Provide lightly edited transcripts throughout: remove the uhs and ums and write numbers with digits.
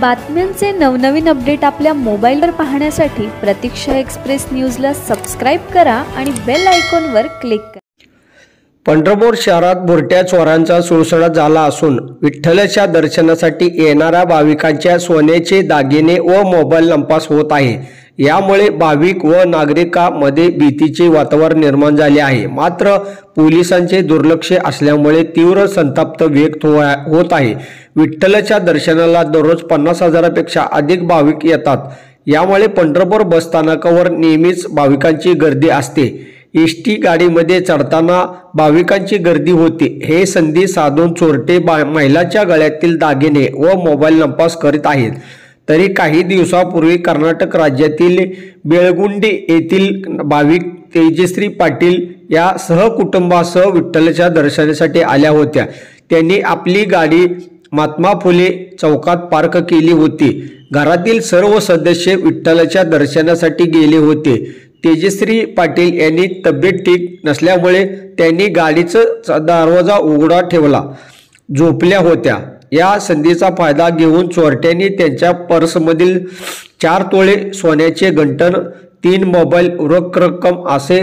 बातम्यांचे नवनवीन अपडेट आपल्या मोबाईलवर पाहण्यासाठी प्रतीक्षा एक्सप्रेस न्यूजला सबस्क्राइब करा आणि बेल आयकॉनवर क्लिक करा। पंढरपूर शहरात बुरट्या चोरांचा सुळसुळाट झाला असून विठ्ठलाच्या दर्शनासाठी येणाऱ्या भाविकांच्या सोन्याचे दागिने व मोबाईल लंपास होत आहे। यामुळे भाविक व नागरिकांमध्ये भीतीचे वातावरण निर्माण झाले आहे। मात्र पोलिसांचे दुर्लक्ष असल्यामुळे तीव्र संतप्त व्यक्त होत आहे। विठ्ठलाच्या दर्शनाला दररोज 50,000पेक्षा अधिक भाविक येतात। यामुळे पंढरपूर बस स्थानकावर नेहमीच भाविकांची गर्दी असते। एसटी गाडीमध्ये चढताना भाविकांची गर्दी होती। हे संधी साधून चोरटे महिलांच्या गळ्यातील दागिने व मोबाईल लंपास करीत आहेत। तरी काही दिवसापूर्वी कर्नाटक राज्यातील बेळगुंडी येथील भाविक तेजश्री पाटील या सहकुटुंबासह विठ्ठलाच्या दर्शनासाठी आल्या होत्या। त्यांनी आपली गाडी महात्मा फुले चौकात पार्क केली होती। घरातील सर्व सदस्य विठ्ठलाच्या दर्शनासाठी गेले होते। तेजश्री पाटील यांनी तब्येत ठीक नसल्यामुळे त्यांनी गाडीचा दरवाजा उघडा ठेवला झोपल्या होत्या। या संधीचा फायदा घेऊन चोरट्यांनी त्यांच्या पर्समधील 4 तोळे सोन्याचे गंठण, 3 मोबाईल, रोख रक्कम असे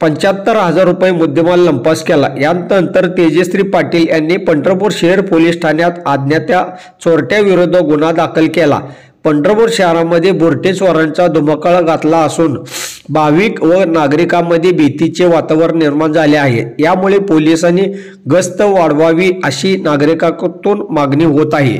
75,000 रुपये मुद्देमाल लंपास केला। यानंतर तेजश्री पाटील यांनी पंढरपूर शहर पोलीस ठाण्यात अज्ञात चोरट्याविरुद्ध गुन्हा दाखल केला। पंढरपूर शहरामध्ये बुरटे चोरांचा धुमाकूळ घातला असून भाविक व नागरिकांमध्ये भीतीचे वातावरण निर्माण झाले आहे। यामुळे पोलिसांनी गस्त वाढवावी अशी नागरिकांतून मागणी होत आहे।